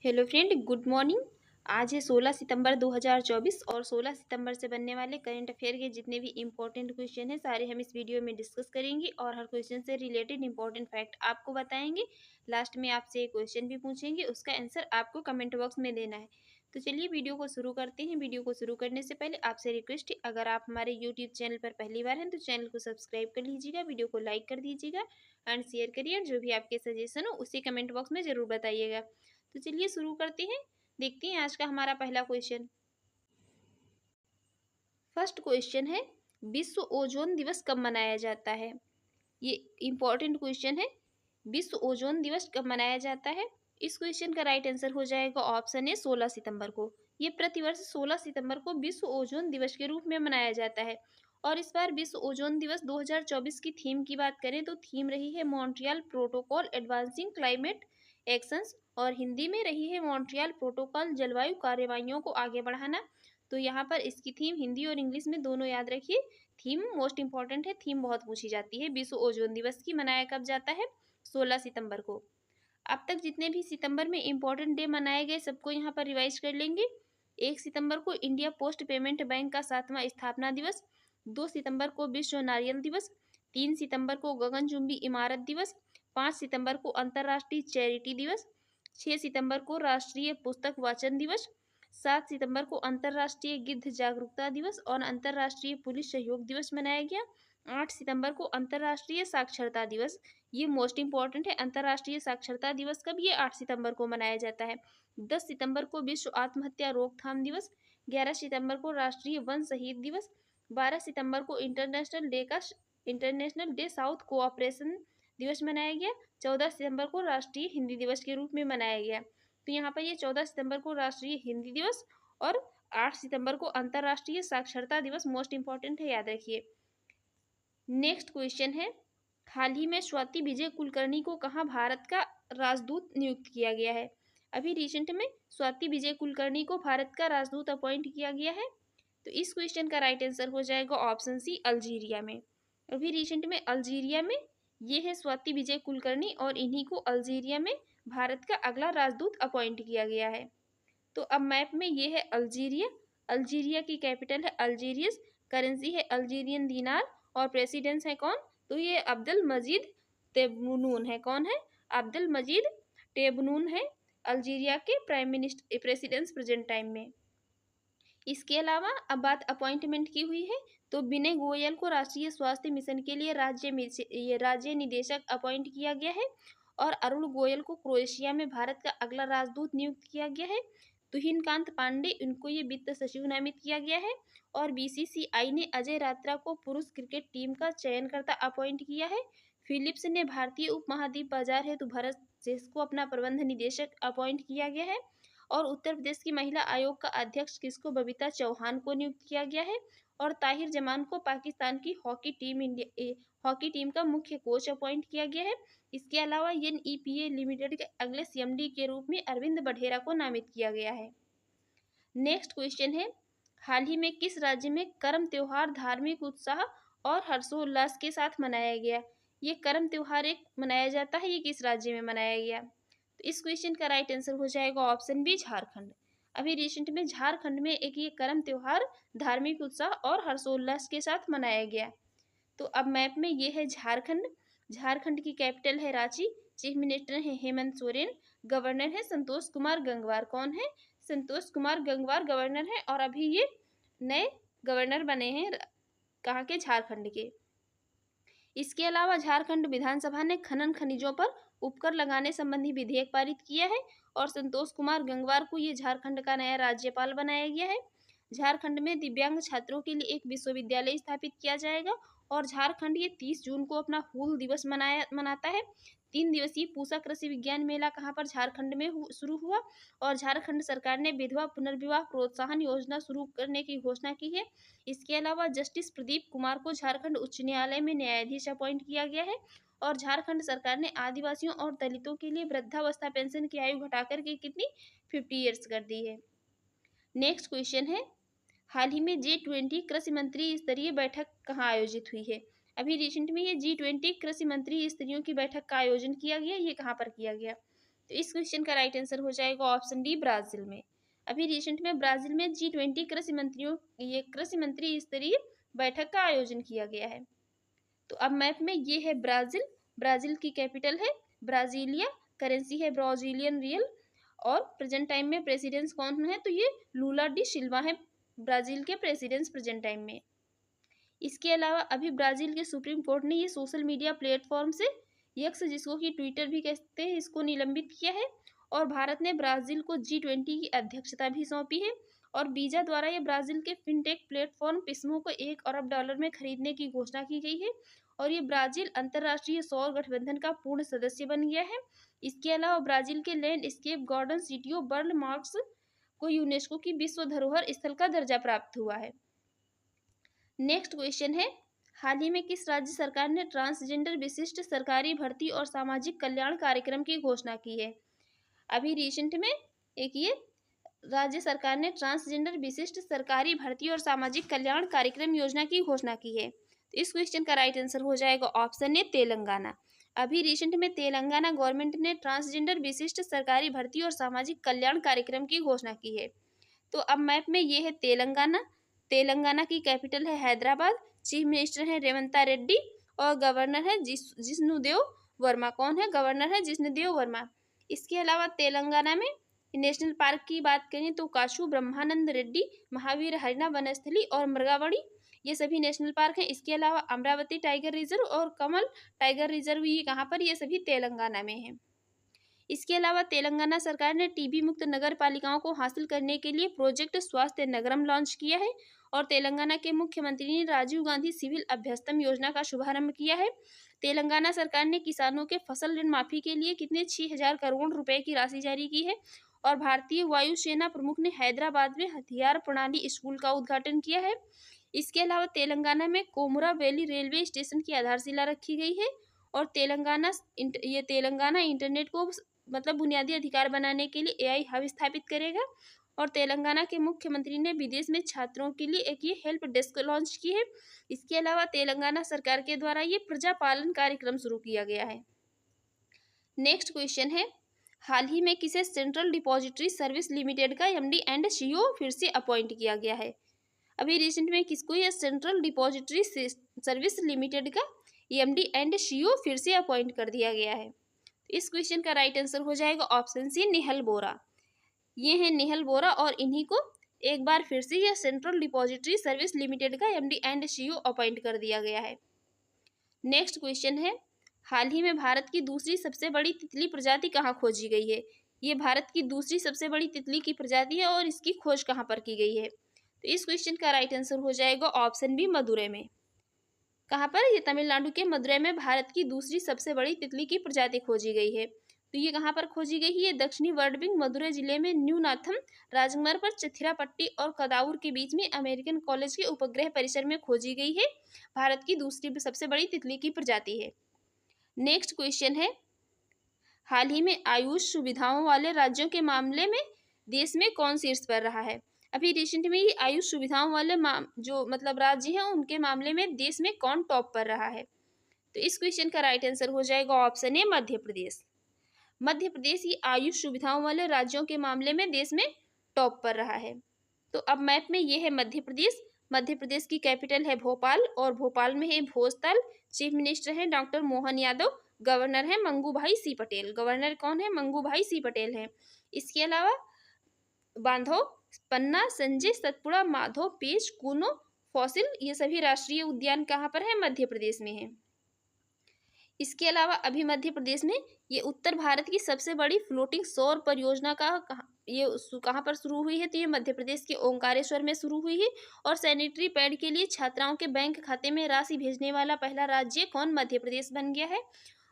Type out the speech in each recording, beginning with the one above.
Hello friend, good morning. आज है 16 सितंबर 2024 और 16 सितंबर से बनने वाले करंट अफेयर के जितने भी इम्पोर्टेंट क्वेश्चन हैं सारे हम इस वीडियो में डिस्कस करेंगे और हर क्वेश्चन से रिलेटेड इम्पोर्टेंट फैक्ट आपको बताएंगे। लास्ट में आपसे एक क्वेश्चन भी पूछेंगे, उसका आंसर आपको कमेंट बॉक्स में देना है। तो चलिए वीडियो को शुरू करते हैं। वीडियो को शुरू करने से पहले आपसे रिक्वेस्ट है, अगर आप हमारे यूट्यूब चैनल पर पहली बार हैं तो चैनल को सब्सक्राइब कर लीजिएगा, वीडियो को लाइक कर दीजिएगा एंड शेयर करिए। जो भी आपके सजेशन हो उसे कमेंट बॉक्स में ज़रूर बताइएगा। तो चलिए शुरू करते हैं। देखते हैं आज का हमारा पहला क्वेश्चन। फर्स्ट क्वेश्चन है, विश्व ओजोन दिवस कब मनाया जाता है? ये इंपॉर्टेंट क्वेश्चन है। विश्व ओजोन दिवस कब मनाया जाता है? इस क्वेश्चन का राइट आंसर हो जाएगा ऑप्शन है 16 सितंबर को। ये प्रतिवर्ष 16 सितंबर को विश्व ओजोन दिवस के रूप में मनाया जाता है। और इस बार विश्व ओजोन दिवस 2024 की थीम की बात करें तो थीम रही है Montreal protocol advancing climate actions, और हिंदी में रही है मॉन्ट्रियल प्रोटोकॉल जलवायु कार्यवाहियों को आगे बढ़ाना। तो यहाँ पर इसकी थीम हिंदी और इंग्लिश में दोनों याद रखिए। थीम मोस्ट इंपॉर्टेंट है, थीम बहुत पूछी जाती है। विश्व ओजोन दिवस की मनाया कब जाता है? 16 सितंबर को। अब तक जितने भी सितंबर में इंपॉर्टेंट डे मनाए गए सबको यहाँ पर रिवाइज कर लेंगे। 1 सितंबर को इंडिया पोस्ट पेमेंट बैंक का 7वां स्थापना दिवस। 2 सितंबर को विश्व नारियल दिवस। 3 सितंबर को गगनचुंबी इमारत दिवस। 5 सितंबर को अंतर्राष्ट्रीय चैरिटी दिवस। 6 सितंबर को राष्ट्रीय पुस्तक वाचन दिवस। 7 सितंबर को अंतर्राष्ट्रीय गिद्ध जागरूकता दिवस और अंतर्राष्ट्रीय पुलिस सहयोग दिवस मनाया गया। 8 सितंबर को अंतर्राष्ट्रीय साक्षरता दिवस। ये मोस्ट इंपॉर्टेंट है। अंतर्राष्ट्रीय साक्षरता दिवस कब? ये 8 सितंबर को मनाया जाता है। 10 सितंबर को विश्व आत्महत्या रोकथाम दिवस। 11 सितंबर को राष्ट्रीय वन शहीद दिवस। 12 सितंबर को इंटरनेशनल डे साउथ कोऑपरेशन दिवस मनाया गया। 14 सितंबर को राष्ट्रीय हिंदी दिवस के रूप में मनाया गया। तो यहाँ पर ये 14 सितंबर को राष्ट्रीय हिंदी दिवस और 8 सितंबर को अंतर्राष्ट्रीय साक्षरता दिवस मोस्ट इंपॉर्टेंट है, याद रखिए। नेक्स्ट क्वेश्चन है, हाल ही में स्वाति विजय कुलकर्णी को कहाँ भारत का राजदूत नियुक्त किया गया है? अभी रिसेंट में स्वाति विजय कुलकर्णी को भारत का राजदूत अपॉइंट किया गया है। तो इस क्वेश्चन का राइट आंसर हो जाएगा ऑप्शन सी, अल्जीरिया में। अभी रिसेंट में अल्जीरिया में ये है स्वाति विजय कुलकर्णी और इन्हीं को अल्जीरिया में भारत का अगला राजदूत अपॉइंट किया गया है। तो अब मैप में ये है अल्जीरिया। अल्जीरिया की कैपिटल है अल्जीरियस, करेंसी है अल्जीरियन दीनार और प्रेसिडेंट है कौन? तो ये अब्दुल मजीद तेब्नून है। कौन है? अब्दुल मजीद टेबनून है अल्जीरिया के prime minister president present time में। इसके अलावा अब बात अपॉइंटमेंट की हुई है तो विनय गोयल को राष्ट्रीय स्वास्थ्य मिशन के लिए राज्य निदेशक अपॉइंट किया गया है और अरुण गोयल को क्रोएशिया में भारत का अगला राजदूत नियुक्त किया गया है। तुहिनकांत पांडे इनको ये वित्त सचिव नामित किया गया है और बीसीसीआई ने अजय रात्रा को पुरुष क्रिकेट टीम का चयनकर्ता अपॉइंट किया है। फिलिप्स ने भारतीय उपमहाद्वीप बाजार हेतु भरत सेठ को अपना प्रबंध निदेशक अपॉइंट किया गया है और उत्तर प्रदेश की महिला आयोग का अध्यक्ष किसको? बबीता चौहान को नियुक्त किया गया है और ताहिर जमान को पाकिस्तान की हॉकी टीम का मुख्य कोच अपॉइंट किया गया है। इसके अलावा एनईपीए लिमिटेड के अगले सीएमडी के रूप में अरविंद बढेरा को नामित किया गया है। नेक्स्ट क्वेश्चन है, हाल ही में किस राज्य में करम त्योहार धार्मिक उत्साह और हर्षोल्लास के साथ मनाया गया? ये करम त्योहार एक मनाया जाता है, ये किस राज्य में मनाया गया? तो इस क्वेश्चन का राइट आंसर हो जाएगा ऑप्शन बी, झारखंड। अभी रिसेंट में झारखंड में एक ये करम त्योहार धार्मिक उत्साह और हर्षोल्लास के साथ मनाया गया। तो अब मैप में ये है झारखंड। झारखंड की कैपिटल है रांची। चीफ मिनिस्टर है हेमंत सोरेन। गवर्नर है संतोष कुमार गंगवार। कौन है? संतोष कुमार गंगवार गवर्नर है और अभी ये नए गवर्नर बने हैं कहाँ के? झारखंड के। इसके अलावा झारखंड विधानसभा ने खनन खनिजों पर उपकर लगाने संबंधी विधेयक पारित किया है और संतोष कुमार गंगवार को ये झारखंड का नया राज्यपाल बनाया गया है। झारखंड में दिव्यांग छात्रों के लिए एक विश्वविद्यालय स्थापित किया जाएगा और झारखंड ये 30 जून को अपना हूल दिवस मनाता है। 3 दिवसीय पूसा कृषि विज्ञान मेला कहाँ पर? झारखंड में शुरू हुआ और झारखंड सरकार ने विधवा पुनर्विवाह प्रोत्साहन योजना शुरू करने की घोषणा की है। इसके अलावा जस्टिस प्रदीप कुमार को झारखंड उच्च न्यायालय में न्यायाधीश अपॉइंट किया गया है और झारखंड सरकार ने आदिवासियों और दलितों के लिए वृद्धावस्था पेंशन की आयु घटाकर के कितनी? 50 ईयर्स कर दी है। नेक्स्ट क्वेश्चन है, हाल ही में G20 कृषि मंत्री स्तरीय बैठक कहाँ आयोजित हुई है? अभी रिसेंट में ये G20 कृषि मंत्री स्तरीयों की बैठक का आयोजन किया गया। ये कहाँ पर किया गया? तो इस क्वेश्चन का राइट आंसर हो जाएगा ऑप्शन डी, ब्राजील में। अभी रिसेंट में ब्राजील में G20 कृषि मंत्री स्तरीय बैठक का आयोजन किया गया है। तो अब मैप में ये है ब्राजील, ब्राजील की कैपिटल है ब्राजीलिया, करेंसी है ब्राजीलियन रियल, और प्रेजेंट टाइम में प्रेसिडेंट कौन है, तो ये लूला डी सिल्वा है ब्राजील के प्रेसिडेंट प्रेजेंट टाइम में। इसके अलावा अभी ब्राजील के सुप्रीम कोर्ट ने ये सोशल मीडिया प्लेटफॉर्म से यक्स, जिसको कि ट्विटर भी कहते हैं, इसको निलंबित किया है, और भारत ने ब्राजील को G20 की अध्यक्षता भी सौंपी है, और वीजा द्वारा ये Brazil K fintech platform Pismo को $1 अरब में खरीदने की घोषणा की गई है, और ये ब्राजील अंतर्राष्ट्रीय सौर गठबंधन का पूर्ण सदस्य बन गया है। इसके अलावा ब्राजील के landscape garden city of world marks को यूनेस्को की विश्व धरोहर स्थल का दर्जा प्राप्त हुआ है। नेक्स्ट क्वेश्चन है, हाल ही में किस राज्य सरकार ने ट्रांसजेंडर विशिष्ट सरकारी भर्ती और सामाजिक कल्याण कार्यक्रम की घोषणा की है? अभी रिसेंट में एक ये राज्य सरकार ने ट्रांसजेंडर विशिष्ट सरकारी भर्ती और सामाजिक कल्याण कार्यक्रम योजना की घोषणा की है। तो इस क्वेश्चन का राइट आंसर हो जाएगा ऑप्शन ए, तेलंगाना। अभी रिसेंट में तेलंगाना गवर्नमेंट ने ट्रांसजेंडर विशिष्ट सरकारी भर्ती और सामाजिक कल्याण कार्यक्रम की घोषणा की है। तो अब मैप में ये है तेलंगाना, तेलंगाना की कैपिटल है हैदराबाद, चीफ मिनिस्टर है रेवंत रेड्डी, और गवर्नर है जिष्णुदेव वर्मा। कौन है? गवर्नर है जिष्णुदेव वर्मा। इसके अलावा तेलंगाना में नेशनल पार्क की बात करें तो काशू ब्रह्मानंद रेड्डी, महावीर हरिना वनस्थली और मृगावड़ी, ये सभी नेशनल पार्क हैं। इसके अलावा अमरावती टाइगर रिजर्व और कमल टाइगर रिजर्व, ये कहाँ पर? ये सभी तेलंगाना में हैं। इसके अलावा तेलंगाना सरकार ने टीबी मुक्त नगर पालिकाओं को हासिल करने के लिए प्रोजेक्ट स्वास्थ्य नगरम लॉन्च किया है, और तेलंगाना के मुख्यमंत्री ने राजीव गांधी सिविल अभ्यस्तम योजना का शुभारंभ किया है। तेलंगाना सरकार ने किसानों के फसल ऋण माफी के लिए कितने 6,000 करोड़ रुपए की राशि जारी की है, और भारतीय वायुसेना प्रमुख ने हैदराबाद में हथियार प्रणाली स्कूल का उद्घाटन किया है। इसके अलावा तेलंगाना में कोमुरा वैली रेलवे स्टेशन की आधारशिला रखी गई है, और तेलंगाना इंटरनेट को मतलब बुनियादी अधिकार बनाने के लिए AI हब स्थापित करेगा, और तेलंगाना के मुख्यमंत्री ने विदेश में छात्रों के लिए एक ये हेल्प डेस्क लॉन्च की है। इसके अलावा तेलंगाना सरकार के द्वारा ये प्रजा पालन कार्यक्रम शुरू किया गया है। नेक्स्ट क्वेश्चन है, हाल ही में किसे सेंट्रल डिपॉजिटरी सर्विस लिमिटेड का MD एंड CEO फिर से अपॉइंट किया गया है? अभी रिसेंट में किसको ये सेंट्रल डिपॉजिटरी सर्विस लिमिटेड का MD एंड CEO फिर से अपॉइंट कर दिया गया है? इस क्वेश्चन का राइट आंसर हो जाएगा ऑप्शन सी, नेहल बोरा। ये है नेहल बोरा, और इन्हीं को एक बार फिर से यह सेंट्रल डिपॉजिटरी सर्विस लिमिटेड का MD एंड CEO अपॉइंट कर दिया गया है। नेक्स्ट क्वेश्चन है, हाल ही में भारत की दूसरी सबसे बड़ी तितली प्रजाति कहाँ खोजी गई है? ये भारत की दूसरी सबसे बड़ी तितली की प्रजाति है, और इसकी खोज कहाँ पर की गई है? तो इस क्वेश्चन का राइट आंसर हो जाएगा ऑप्शन बी, मदुरै में। कहाँ पर? ये तमिलनाडु के मदुरै में भारत की दूसरी सबसे बड़ी तितली की प्रजाति खोजी गई है। तो ये कहाँ पर खोजी गई है? ये दक्षिणी वर्डविंग मदुरै जिले में न्यू नाथम राजमार्ग पर चिथिरापट्टी और कदाऊर के बीच में अमेरिकन कॉलेज के उपग्रह परिसर में खोजी गई है। भारत की दूसरी सबसे बड़ी तितली की प्रजाति है। नेक्स्ट क्वेश्चन है, हाल ही में आयुष सुविधाओं वाले राज्यों के मामले में देश में कौन शीर्ष पर रहा है? अभी रिसेंट में ये आयुष सुविधाओं वाले जो मतलब राज्य हैं, उनके मामले में देश में कौन टॉप पर रहा है? तो इस क्वेश्चन का राइट आंसर हो जाएगा ऑप्शन ए, मध्य प्रदेश। मध्य प्रदेश ये आयुष सुविधाओं वाले राज्यों के मामले में देश में टॉप पर रहा है। तो अब मैप में ये है मध्य प्रदेश। मध्य प्रदेश की कैपिटल है भोपाल, और भोपाल में है भोजताल। चीफ मिनिस्टर है डॉक्टर मोहन यादव, गवर्नर है मंगू भाई सी पटेल। गवर्नर कौन है? मंगू भाई सी पटेल हैं। इसके अलावा बांधव, पन्ना, संजय, सतपुड़ा, माधव, पेच, कूनो, फॉसिल, ये सभी राष्ट्रीय उद्यान कहाँ पर है? मध्य प्रदेश में है। इसके अलावा अभी मध्य प्रदेश में ये उत्तर भारत की सबसे बड़ी फ्लोटिंग सौर परियोजना कहाँ पर शुरू हुई है? तो ये मध्य प्रदेश के ओंकारेश्वर में शुरू हुई है। और सैनिटरी पैड के लिए छात्राओं के बैंक खाते में राशि भेजने वाला पहला राज्य कौन? मध्य प्रदेश बन गया है।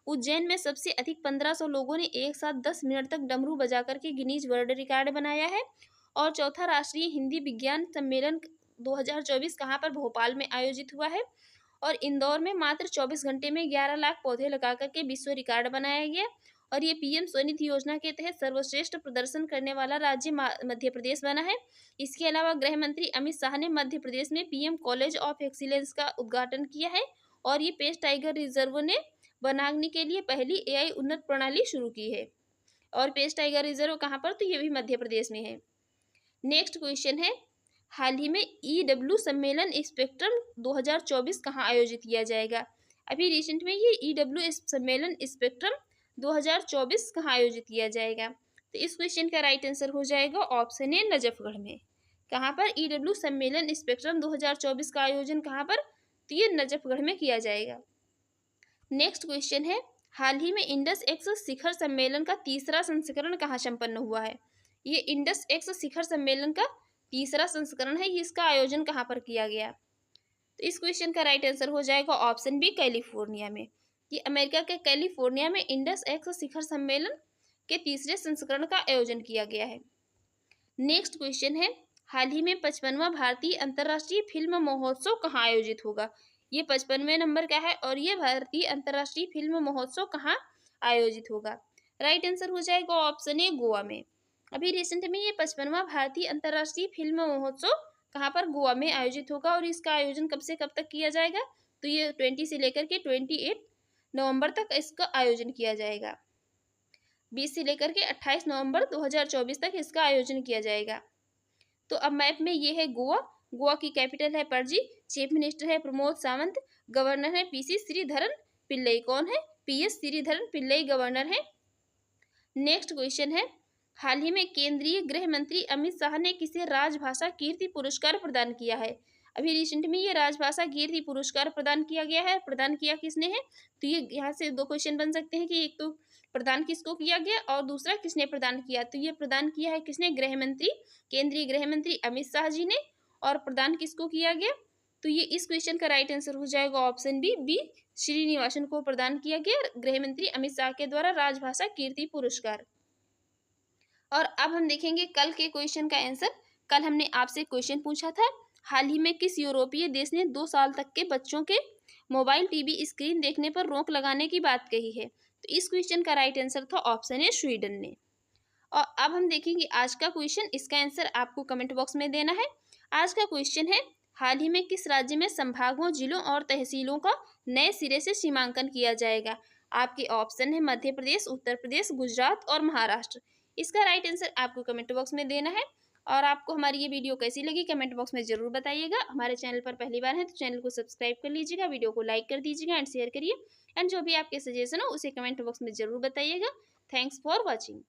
उज्जैन में सबसे अधिक 1500 लोगों ने एक साथ 10 मिनट तक डमरू बजा करके गिनीज वर्ल्ड रिकॉर्ड बनाया है। और चौथा राष्ट्रीय हिंदी विज्ञान सम्मेलन 2024 कहाँ पर? भोपाल में आयोजित हुआ है। और इंदौर में मात्र 24 घंटे में 11 लाख पौधे लगा करके विश्व रिकॉर्ड बनाया गया। और ये PM स्वनिधि योजना के तहत सर्वश्रेष्ठ प्रदर्शन करने वाला राज्य मध्य प्रदेश बना है। इसके अलावा गृह मंत्री अमित शाह ने मध्य प्रदेश में PM कॉलेज ऑफ एक्सीलेंस का उद्घाटन किया है। और ये पेश टाइगर रिजर्व ने वनाग्नि के लिए पहली AI उन्नत प्रणाली शुरू की है। और पेश टाइगर रिजर्व कहाँ पर, तो ये भी मध्य प्रदेश में है। नेक्स्ट क्वेश्चन है, हाल ही में EW सम्मेलन स्पेक्ट्रम 2024 कहाँ आयोजित किया जाएगा। अभी रिसेंट में ये EW सम्मेलन स्पेक्ट्रम 2024 कहाँ आयोजित किया जाएगा, तो इस क्वेश्चन का राइट आंसर हो जाएगा ऑप्शन ए नजफगढ़ में। कहाँ पर EW सम्मेलन स्पेक्ट्रम 2024 का आयोजन कहाँ पर, तो ये नजफगढ़ में किया जाएगा। नेक्स्ट क्वेश्चन है, हाल ही में इंडस एक्स शिखर सम्मेलन का तीसरा संस्करण कहाँ संपन्न हुआ है। ये इंडस एक्स शिखर सम्मेलन का तीसरा संस्करण है, इसका आयोजन कहाँ पर किया गया, तो इस क्वेश्चन का राइट आंसर हो जाएगा ऑप्शन बी कैलिफोर्निया में। ये अमेरिका के कैलिफोर्निया में इंडस एक्स शिखर सम्मेलन के तीसरे संस्करण का आयोजन किया गया है। नेक्स्ट क्वेश्चन है, हाल ही में 55वां भारतीय अंतर्राष्ट्रीय फिल्म महोत्सव कहाँ आयोजित होगा। ये 55वें नंबर का है और ये भारतीय अंतर्राष्ट्रीय फिल्म महोत्सव कहाँ आयोजित होगा, राइट आंसर हो जाएगा ऑप्शन ए गोवा में। अभी रिसेंट में ये 55वां भारतीय अंतर्राष्ट्रीय फिल्म महोत्सव कहाँ पर, गोवा में आयोजित होगा और इसका आयोजन कब से कब तक किया जाएगा, तो ये 20 से लेकर के 28 नवंबर तक इसका आयोजन किया जाएगा। 20 से लेकर के 28 नवंबर 2024 तक इसका आयोजन किया जाएगा। तो अब मैप में ये है गोवा, गोवा की कैपिटल है पणजी, चीफ मिनिस्टर है प्रमोद सावंत, गवर्नर है PC श्रीधरन पिल्लई। कौन है, PS श्रीधरन पिल्लई गवर्नर है। नेक्स्ट क्वेश्चन है, हाल ही में केंद्रीय गृह मंत्री अमित शाह ने किसे राजभाषा कीर्ति पुरस्कार प्रदान किया है। अभी रिसेंट में ये राजभाषा कीर्ति पुरस्कार प्रदान किया गया है, प्रदान किया किसने है, तो ये यहाँ से दो क्वेश्चन बन सकते हैं कि एक तो प्रदान किसको किया गया और दूसरा किसने प्रदान किया, तो ये प्रदान किया है किसने, गृह मंत्री, केंद्रीय गृह मंत्री अमित शाह जी ने। और प्रदान किसको किया गया, तो ये इस क्वेश्चन का राइट आंसर हो जाएगा ऑप्शन बी श्रीनिवासन को प्रदान किया गया गृह मंत्री अमित शाह के द्वारा राजभाषा कीर्ति पुरस्कार। और अब हम देखेंगे कल के क्वेश्चन का आंसर। कल हमने आपसे क्वेश्चन पूछा था, हाल ही में किस यूरोपीय देश ने 2 साल तक के बच्चों के मोबाइल टीवी स्क्रीन देखने पर रोक लगाने की बात कही है, तो इस क्वेश्चन का राइट आंसर था ऑप्शन ए स्वीडन ने। और अब हम देखेंगे आज का क्वेश्चन, इसका आंसर आपको कमेंट बॉक्स में देना है। आज का क्वेश्चन है, हाल ही में किस राज्य में संभागों, जिलों और तहसीलों का नए सिरे से सीमांकन किया जाएगा। आपके ऑप्शन है मध्य प्रदेश, उत्तर प्रदेश, गुजरात और महाराष्ट्र। इसका राइट आंसर आपको कमेंट बॉक्स में देना है। और आपको हमारी ये वीडियो कैसी लगी कमेंट बॉक्स में जरूर बताइएगा। हमारे चैनल पर पहली बार है तो चैनल को सब्सक्राइब कर लीजिएगा, वीडियो को लाइक कर दीजिएगा एंड शेयर करिए। एंड जो भी आपके सजेशन हो उसे कमेंट बॉक्स में जरूर बताइएगा। Thanks for watching.